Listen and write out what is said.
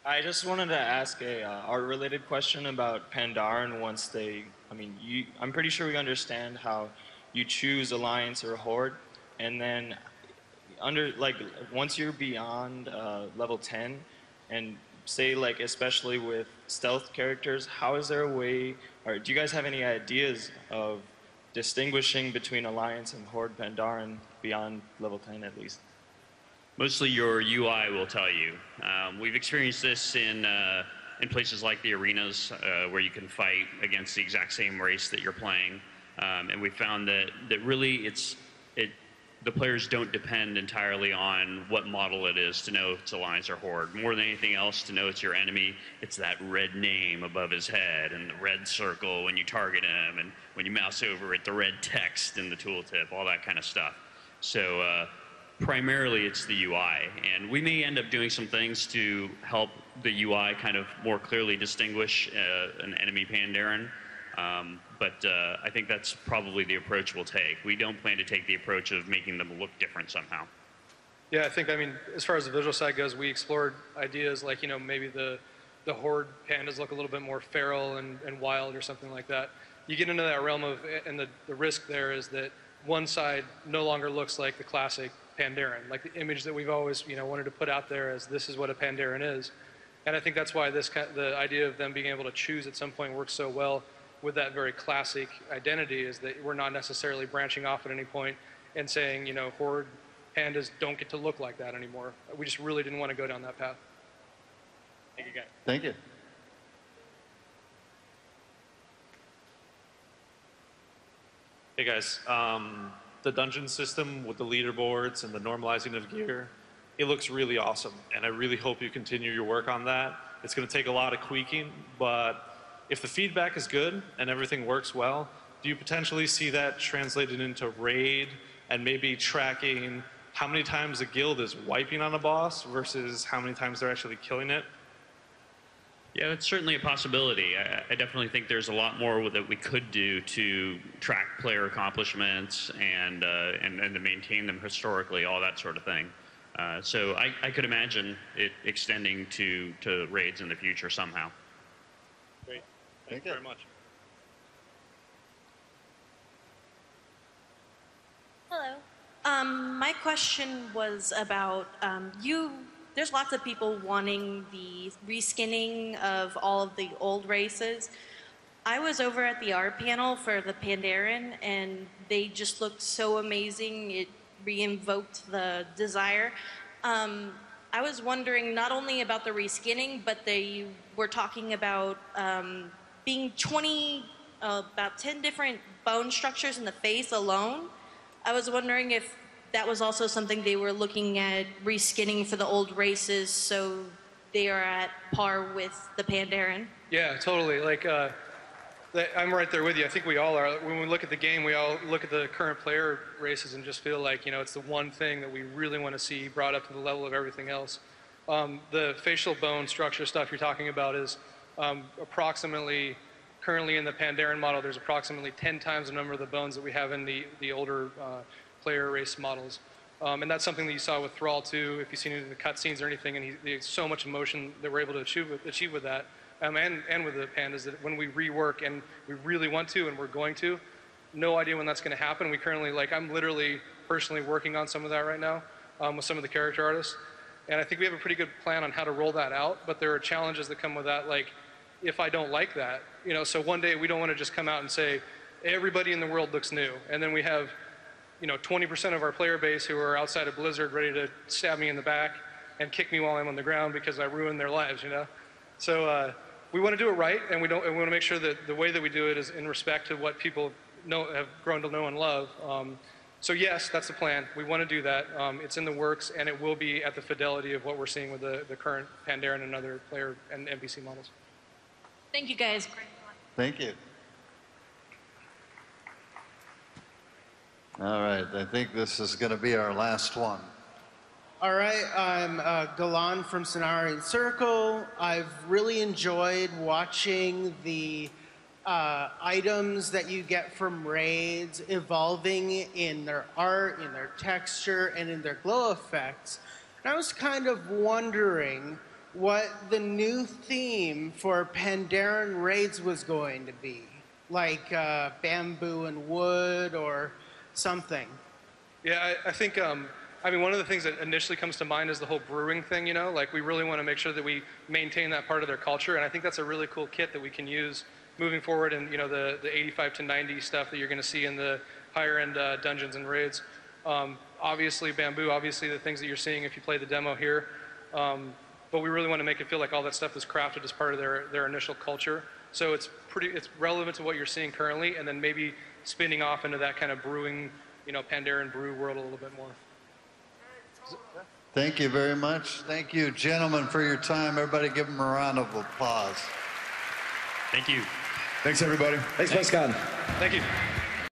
I just wanted to ask a art-related question about Pandaren. Once they, I mean, I'm pretty sure we understand how you choose Alliance or Horde, and then like once you're beyond level 10, and say like especially with stealth characters, how is there a way, or do you guys have any ideas of distinguishing between Alliance and Horde Pandaren beyond level 10 at least? Mostly your UI will tell you. We've experienced this in places like the arenas where you can fight against the exact same race that you're playing, and we found that really the players don't depend entirely on what model it is to know if it's Alliance or Horde. More than anything else, to know it's your enemy, it's that red name above his head and the red circle when you target him, and when you mouse over it, the red text in the tooltip, all that kind of stuff. So primarily it's the UI, and we may end up doing some things to help the UI kind of more clearly distinguish an enemy Pandaren. But I think that's probably the approach we'll take. We don't plan to take the approach of making them look different somehow. Yeah, I mean, as far as the visual side goes, we explored ideas like, maybe the Horde pandas look a little bit more feral and wild or something like that. You get into that realm of, and the risk there is that one side no longer looks like the classic Pandaren, like the image that we've always, wanted to put out there as this is what a Pandaren is. And I think that's why the idea of them being able to choose at some point works so well with that very classic identity, is that we're not necessarily branching off at any point and saying, Horde pandas don't get to look like that anymore. We just really didn't want to go down that path. Thank you, guys. Thank you. Hey guys, the dungeon system with the leaderboards and the normalizing of gear, it looks really awesome, and I really hope you continue your work on that. It's going to take a lot of tweaking, but if the feedback is good and everything works well, do you potentially see that translated into raid and maybe tracking how many times a guild is wiping on a boss versus how many times they're actually killing it? Yeah, it's certainly a possibility. I definitely think there's a lot more that we could do to track player accomplishments and to maintain them historically, all that sort of thing. So I could imagine it extending to raids in the future somehow. Great. Thank you very much. Hello. My question was about there's lots of people wanting the reskinning of all of the old races. I was over at the art panel for the Pandaren, and they just looked so amazing. It re-invoked the desire. I was wondering not only about the reskinning, but they were talking about being about 10 different bone structures in the face alone. I was wondering if that was also something they were looking at reskinning for the old races, so they are at par with the Pandaren. Yeah, totally. Like, I'm right there with you. I think we all are. When we look at the game, we all look at the current player races and just feel like, it's the one thing that we really want to see brought up to the level of everything else. The facial bone structure stuff you're talking about is approximately, currently in the Pandaren model, there's approximately 10 times the number of the bones that we have in the older player race models. And that's something that you saw with Thrall too, if you've seen it in the cutscenes or anything, and there's so much emotion that we're able to achieve with that, and with the pandas, that when we rework, and we really want to, and we're going to, no idea when that's going to happen. We currently, I'm literally personally working on some of that right now with some of the character artists, and I think we have a pretty good plan on how to roll that out, but there are challenges that come with that, like if I don't like that, so one day we don't want to just come out and say, everybody in the world looks new, and then we have 20% of our player base who are outside of Blizzard ready to stab me in the back and kick me while I'm on the ground because I ruined their lives, So we want to do it right, and we want to make sure that the way that we do it is in respect to what people have grown to know and love. So yes, that's the plan. We want to do that. It's in the works, and it will be at the fidelity of what we're seeing with the current Pandaren and other player and NPC models. Thank you, guys. Thank you. All right, I think this is going to be our last one. All right, I'm Galan from Cenarian Circle. I've really enjoyed watching the items that you get from raids evolving in their art, in their texture, and in their glow effects. And I was kind of wondering, what the new theme for Pandaren raids was going to be, like bamboo and wood or something. Yeah, I think, I mean, one of the things that initially comes to mind is the whole brewing thing, you know? Like, we really want to make sure that we maintain that part of their culture, and I think that's a really cool kit that we can use moving forward in, you know, the 85 to 90 stuff that you're going to see in the higher-end dungeons and raids. Obviously, bamboo, obviously the things that you're seeing if you play the demo here. But we really want to make it feel like all that stuff was crafted as part of their initial culture. So it's relevant to what you're seeing currently, and then maybe spinning off into that kind of brewing, you know, Pandaren brew world a little bit more. Thank you very much. Thank you, gentlemen, for your time. Everybody give them a round of applause. Thank you. Thanks, everybody. Thanks, Blizzcon. Thank you.